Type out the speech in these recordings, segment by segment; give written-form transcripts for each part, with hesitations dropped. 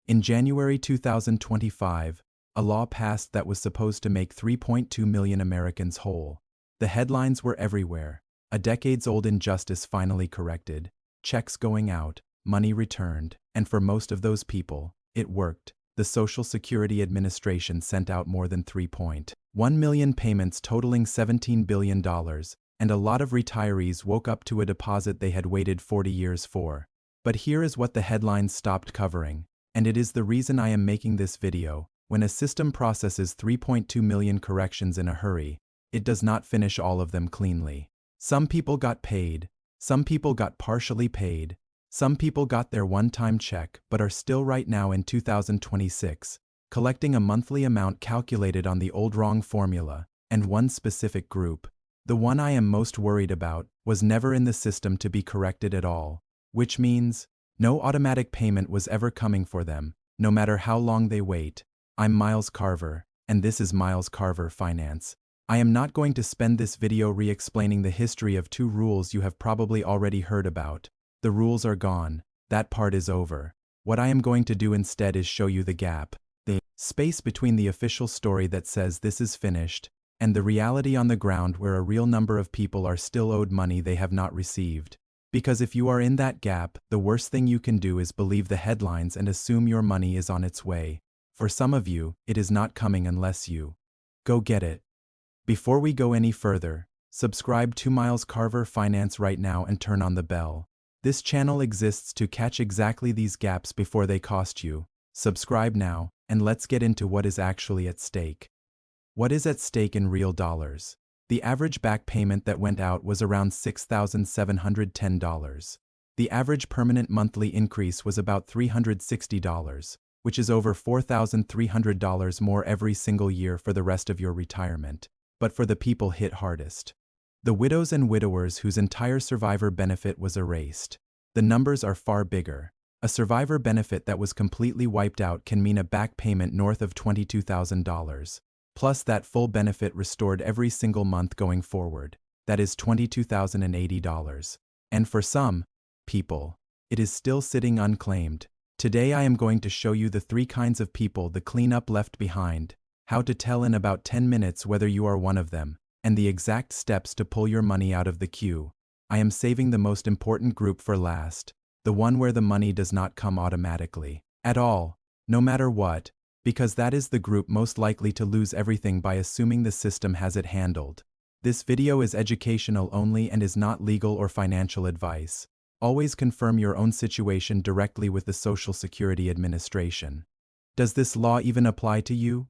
In January 2025, a law passed that was supposed to make 3.2 million Americans whole. The headlines were everywhere. A decades-old injustice finally corrected, checks going out, money returned, and for most of those people, it worked. The Social Security Administration sent out more than 3.1 million payments totaling $17 billion, and a lot of retirees woke up to a deposit they had waited 40 years for. But here is what the headlines stopped covering, and it is the reason I am making this video. When a system processes 3.2 million corrections in a hurry, it does not finish all of them cleanly. Some people got paid, some people got partially paid, some people got their one-time check but are still right now in 2026, collecting a monthly amount calculated on the old wrong formula, and one specific group, the one I am most worried about, was never in the system to be corrected at all, which means no automatic payment was ever coming for them, no matter how long they wait. I'm Miles Carver, and this is Miles Carver Finance. I am not going to spend this video re-explaining the history of two rules you have probably already heard about. The rules are gone, that part is over. What I am going to do instead is show you the gap, the space between the official story that says this is finished, and the reality on the ground where a real number of people are still owed money they have not received. Because if you are in that gap, the worst thing you can do is believe the headlines and assume your money is on its way. For some of you, it is not coming unless you go get it. Before we go any further, subscribe to Miles Carver Finance right now and turn on the bell. This channel exists to catch exactly these gaps before they cost you. Subscribe now, and let's get into what is actually at stake. What is at stake in real dollars? The average back payment that went out was around $6,710. The average permanent monthly increase was about $360, which is over $4,300 more every single year for the rest of your retirement. But for the people hit hardest, the widows and widowers whose entire survivor benefit was erased, the numbers are far bigger. A survivor benefit that was completely wiped out can mean a back payment north of $22,000. Plus that full benefit restored every single month going forward, that is $22,080. And for some people, it is still sitting unclaimed. Today I am going to show you the three kinds of people the cleanup left behind, how to tell in about 10 minutes whether you are one of them, and the exact steps to pull your money out of the queue. I am saving the most important group for last, the one where the money does not come automatically, at all, no matter what, because that is the group most likely to lose everything by assuming the system has it handled. This video is educational only and is not legal or financial advice. Always confirm your own situation directly with the Social Security Administration. Does this law even apply to you?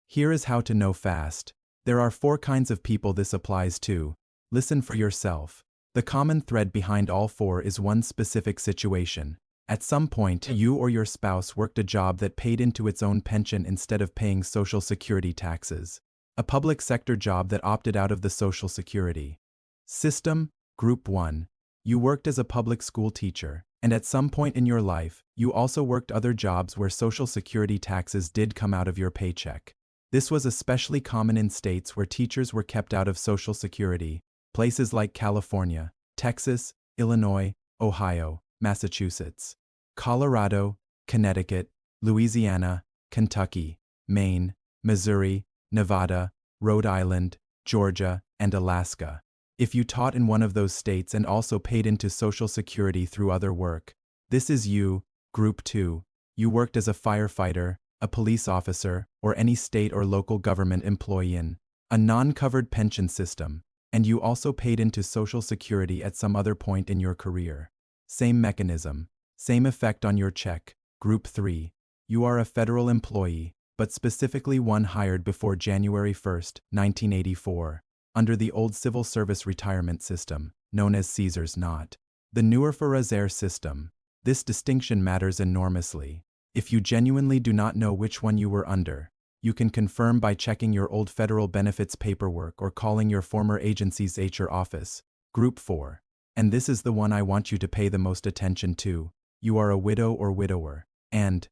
Here is how to know fast. There are 4 kinds of people this applies to. Listen for yourself. The common thread behind all 4 is one specific situation. At some point, you or your spouse worked a job that paid into its own pension instead of paying Social Security taxes. A public sector job that opted out of the Social Security system. Group 1. You worked as a public school teacher, and at some point in your life, you also worked other jobs where Social Security taxes did come out of your paycheck. This was especially common in states where teachers were kept out of Social Security, places like California, Texas, Illinois, Ohio, Massachusetts, Colorado, Connecticut, Louisiana, Kentucky, Maine, Missouri, Nevada, Rhode Island, Georgia, and Alaska. If you taught in one of those states and also paid into Social Security through other work, this is you. Group 2. You worked as a firefighter, a police officer, or any state or local government employee in a non-covered pension system, and you also paid into Social Security at some other point in your career. Same mechanism, same effect on your check. Group 3. You are a federal employee, but specifically one hired before January 1, 1984, under the old civil service retirement system, known as Caesar's Knot. The newer Reserve system. This distinction matters enormously. If you genuinely do not know which one you were under, you can confirm by checking your old federal benefits paperwork or calling your former agency's HR office. Group 4. And this is the one I want you to pay the most attention to. You are a widow or widower, and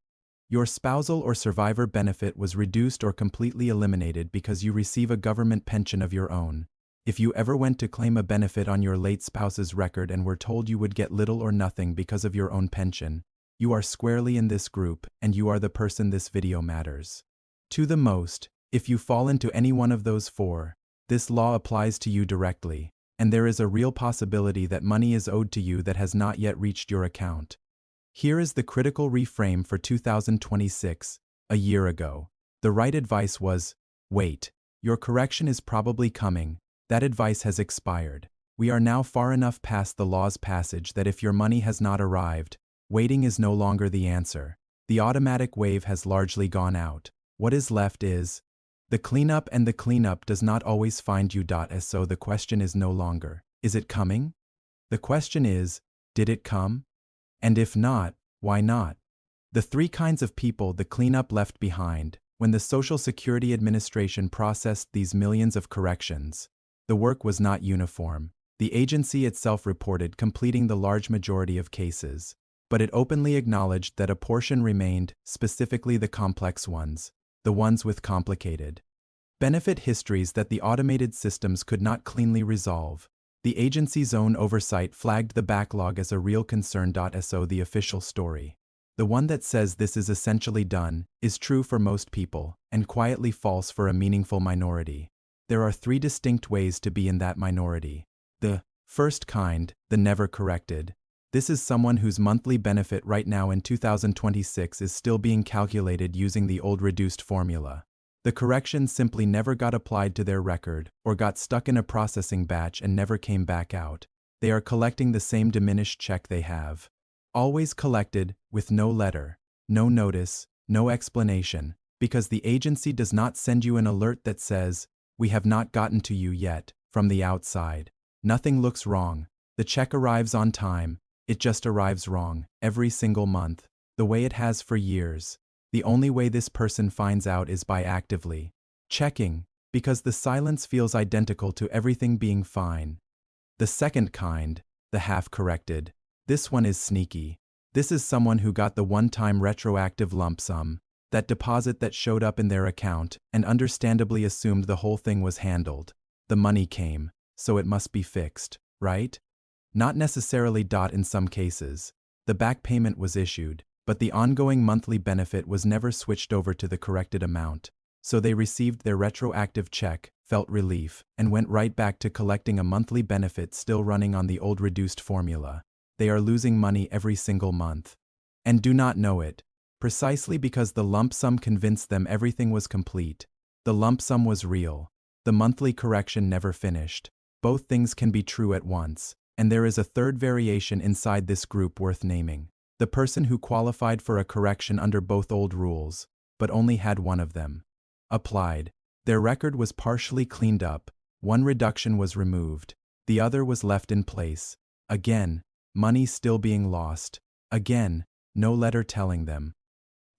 your spousal or survivor benefit was reduced or completely eliminated because you receive a government pension of your own. If you ever went to claim a benefit on your late spouse's record and were told you would get little or nothing because of your own pension, you are squarely in this group, and you are the person this video matters to the most. If you fall into any one of those four, this law applies to you directly, and there is a real possibility that money is owed to you that has not yet reached your account. Here is the critical reframe for 2026. A year ago, the right advice was, wait, your correction is probably coming. That advice has expired. We are now far enough past the law's passage that if your money has not arrived, waiting is no longer the answer. The automatic wave has largely gone out. What is left is the cleanup, and the cleanup does not always find you. So the question is no longer, is it coming? The question is, did it come? And if not, why not? The three kinds of people the cleanup left behind. When the Social Security Administration processed these millions of corrections, the work was not uniform. The agency itself reported completing the large majority of cases, but it openly acknowledged that a portion remained, specifically the complex ones, the ones with complicated benefit histories that the automated systems could not cleanly resolve. The agency's own oversight flagged the backlog as a real concern. So the official story, the one that says this is essentially done, is true for most people, and quietly false for a meaningful minority. There are three distinct ways to be in that minority. The first kind, the never corrected. This is someone whose monthly benefit right now in 2026 is still being calculated using the old reduced formula. The correction simply never got applied to their record, or got stuck in a processing batch and never came back out. They are collecting the same diminished check they have always collected, with no letter, no notice, no explanation, because the agency does not send you an alert that says, "We have not gotten to you yet," from the outside. Nothing looks wrong. The check arrives on time. It just arrives wrong, every single month, the way it has for years. The only way this person finds out is by actively checking, because the silence feels identical to everything being fine. The second kind, the half-corrected. This one is sneaky. This is someone who got the one-time retroactive lump sum, that deposit that showed up in their account, and understandably assumed the whole thing was handled. The money came, so it must be fixed, right? Not necessarily. In some cases, the back payment was issued, but the ongoing monthly benefit was never switched over to the corrected amount. So they received their retroactive check, felt relief, and went right back to collecting a monthly benefit still running on the old reduced formula. They are losing money every single month, and do not know it, precisely because the lump sum convinced them everything was complete. The lump sum was real. The monthly correction never finished. Both things can be true at once. And there is a third variation inside this group worth naming. The person who qualified for a correction under both old rules, but only had one of them applied. Their record was partially cleaned up. One reduction was removed. The other was left in place. Again, money still being lost. Again, no letter telling them.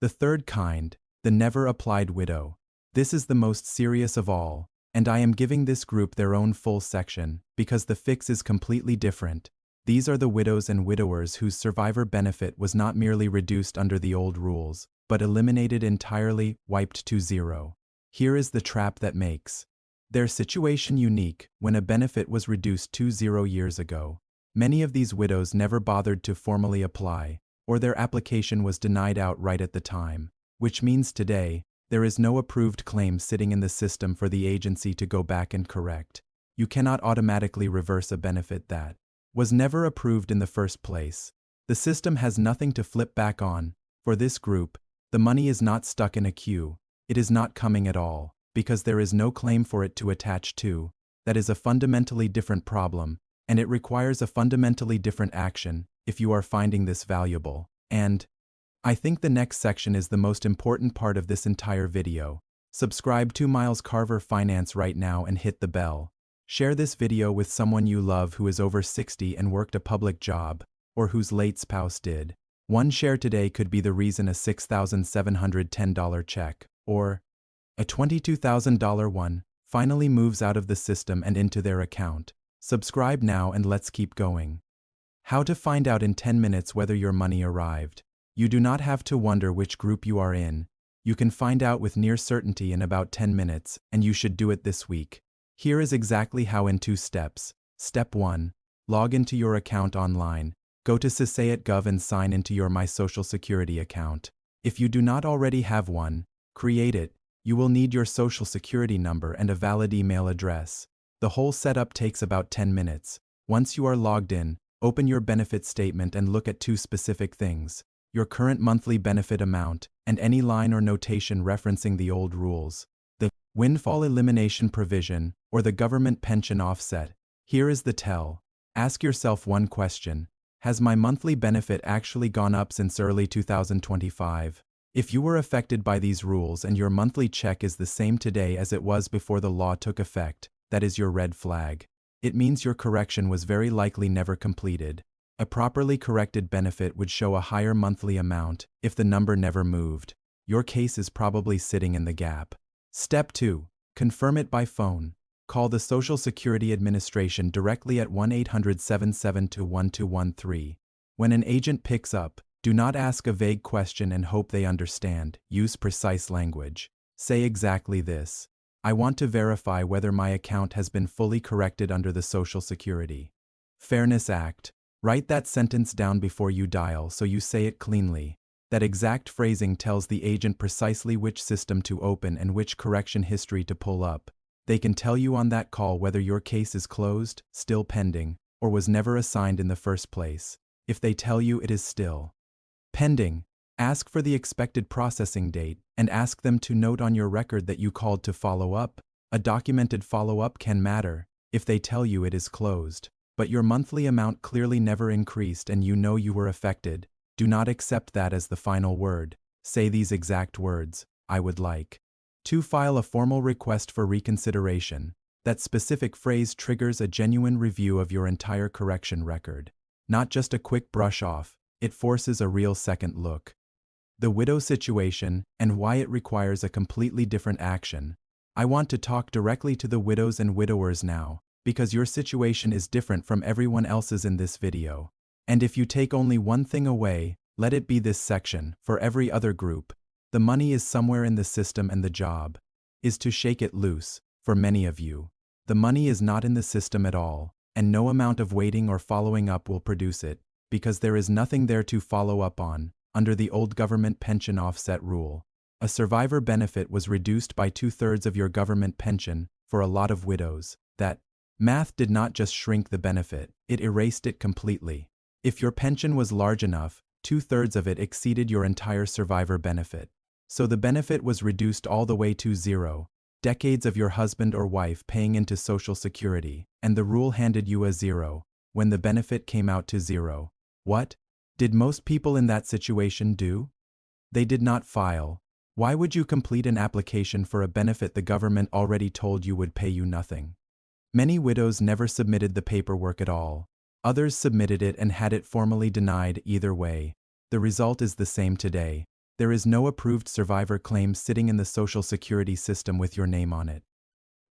The third kind, the never applied widow. This is the most serious of all. And I am giving this group their own full section, because the fix is completely different. These are the widows and widowers whose survivor benefit was not merely reduced under the old rules, but eliminated entirely, wiped to zero. Here is the trap that makes their situation unique. When a benefit was reduced to 0 years ago, many of these widows never bothered to formally apply, or their application was denied outright at the time, which means today, there is no approved claim sitting in the system for the agency to go back and correct. You cannot automatically reverse a benefit that was never approved in the first place. The system has nothing to flip back on. For this group, the money is not stuck in a queue. It is not coming at all, because there is no claim for it to attach to. That is a fundamentally different problem, and it requires a fundamentally different action if you are finding this valuable. And I think the next section is the most important part of this entire video. Subscribe to Carver Finance right now and hit the bell. Share this video with someone you love who is over 60 and worked a public job, or whose late spouse did. One share today could be the reason a $6,710 check, or a $22,000 one, finally moves out of the system and into their account. Subscribe now and let's keep going. How to find out in 10 minutes whether your money arrived. You do not have to wonder which group you are in. You can find out with near certainty in about 10 minutes, and you should do it this week. Here is exactly how in 2 steps. Step 1. Log into your account online. Go to CSA.gov and sign into your My Social Security account. If you do not already have one, create it. You will need your Social Security number and a valid email address. The whole setup takes about 10 minutes. Once you are logged in, open your benefit statement and look at two specific things: your current monthly benefit amount and any line or notation referencing the old rules. The windfall elimination provision or the government pension offset. Here is the tell. Ask yourself one question: has my monthly benefit actually gone up since early 2025? If you were affected by these rules and your monthly check is the same today as it was before the law took effect, that is your red flag. It means your correction was very likely never completed. A properly corrected benefit would show a higher monthly amount if the number never moved. Your case is probably sitting in the gap. Step 2. Confirm it by phone. Call the Social Security Administration directly at 1-800-772-1213. When an agent picks up, do not ask a vague question and hope they understand. Use precise language. Say exactly this: I want to verify whether my account has been fully corrected under the Social Security Fairness Act. Write that sentence down before you dial so you say it cleanly. That exact phrasing tells the agent precisely which system to open and which correction history to pull up. They can tell you on that call whether your case is closed, still pending, or was never assigned in the first place. If they tell you it is still pending, ask for the expected processing date and ask them to note on your record that you called to follow up. A documented follow-up can matter. If they tell you it is closed, but your monthly amount clearly never increased and you know you were affected, do not accept that as the final word. Say these exact words: I would like to file a formal request for reconsideration. That specific phrase triggers a genuine review of your entire correction record. Not just a quick brush off, it forces a real second look. The widow situation and why it requires a completely different action. I want to talk directly to the widows and widowers now, because your situation is different from everyone else's in this video. And if you take only one thing away, let it be this section. For every other group, the money is somewhere in the system and the job is to shake it loose. For many of you, the money is not in the system at all, and no amount of waiting or following up will produce it, because there is nothing there to follow up on. Under the old government pension offset rule, a survivor benefit was reduced by 2/3 of your government pension. For a lot of widows, that math did not just shrink the benefit, it erased it completely. If your pension was large enough, 2/3 of it exceeded your entire survivor benefit. So the benefit was reduced all the way to zero. Decades of your husband or wife paying into Social Security, and the rule handed you a zero when the benefit came out to zero. What did most people in that situation do? They did not file. Why would you complete an application for a benefit the government already told you would pay you nothing? Many widows never submitted the paperwork at all. Others submitted it and had it formally denied. Either way, the result is the same today. There is no approved survivor claim sitting in the Social Security system with your name on it.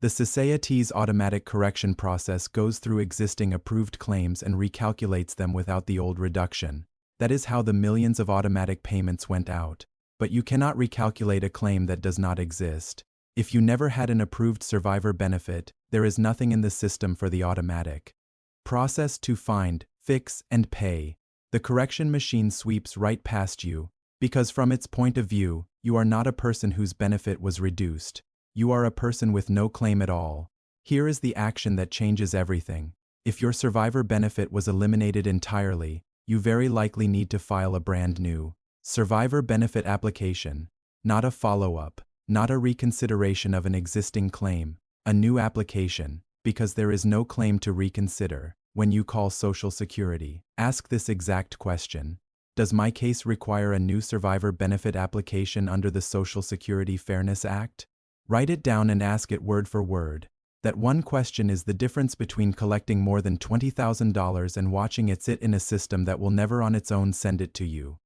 The CSA's automatic correction process goes through existing approved claims and recalculates them without the old reduction. That is how the millions of automatic payments went out. But you cannot recalculate a claim that does not exist. If you never had an approved survivor benefit, there is nothing in the system for the automatic process to find, fix, and pay. The correction machine sweeps right past you, because from its point of view, you are not a person whose benefit was reduced. You are a person with no claim at all. Here is the action that changes everything. If your survivor benefit was eliminated entirely, you very likely need to file a brand new survivor benefit application. Not a follow-up, not a reconsideration of an existing claim, a new application, because there is no claim to reconsider. When you call Social Security, ask this exact question: does my case require a new survivor benefit application under the Social Security Fairness Act? Write it down and ask it word for word. That one question is the difference between collecting more than $20,000 and watching it sit in a system that will never on its own send it to you.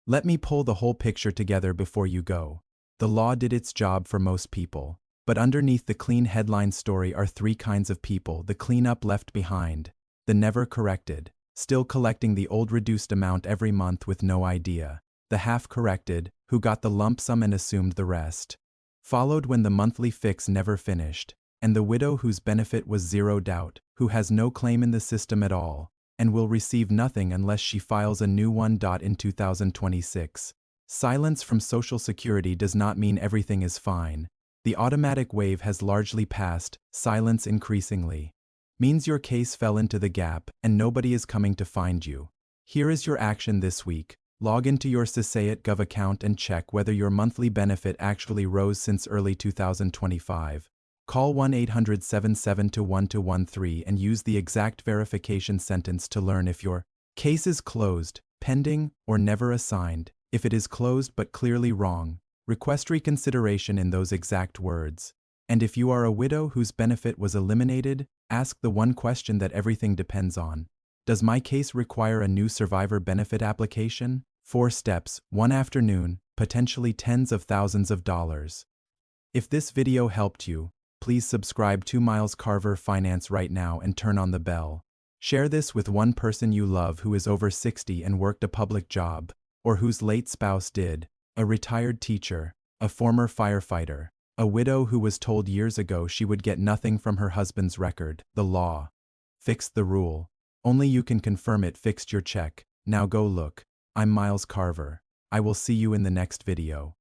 Let me pull the whole picture together before you go. The law did its job for most people, but underneath the clean headline story are three kinds of people: the cleanup left behind, the never corrected, still collecting the old reduced amount every month with no idea, the half corrected, who got the lump sum and assumed the rest, followed when the monthly fix never finished, and the widow whose benefit was zeroed out, who has no claim in the system at all. and will receive nothing unless she files a new one. In 2026. Silence from Social Security does not mean everything is fine. The automatic wave has largely passed, silence increasingly means your case fell into the gap and nobody is coming to find you. Here is your action this week. Log into your CSAIT.gov account and check whether your monthly benefit actually rose since early 2025. Call 1-800-7721-13 and use the exact verification sentence to learn if your case is closed, pending, or never assigned. If it is closed but clearly wrong, request reconsideration in those exact words. And if you are a widow whose benefit was eliminated, ask the one question that everything depends on. Does my case require a new survivor benefit application? 4 steps, 1 afternoon, potentially tens of thousands of dollars. If this video helped you, please subscribe to Carver Finance right now and turn on the bell. Share this with one person you love who is over 60 and worked a public job, or whose late spouse did, a retired teacher, a former firefighter, a widow who was told years ago she would get nothing from her husband's record. The law fixed the rule. Only you can confirm it fixed your check. Now go look. I'm Miles Carver. I will see you in the next video.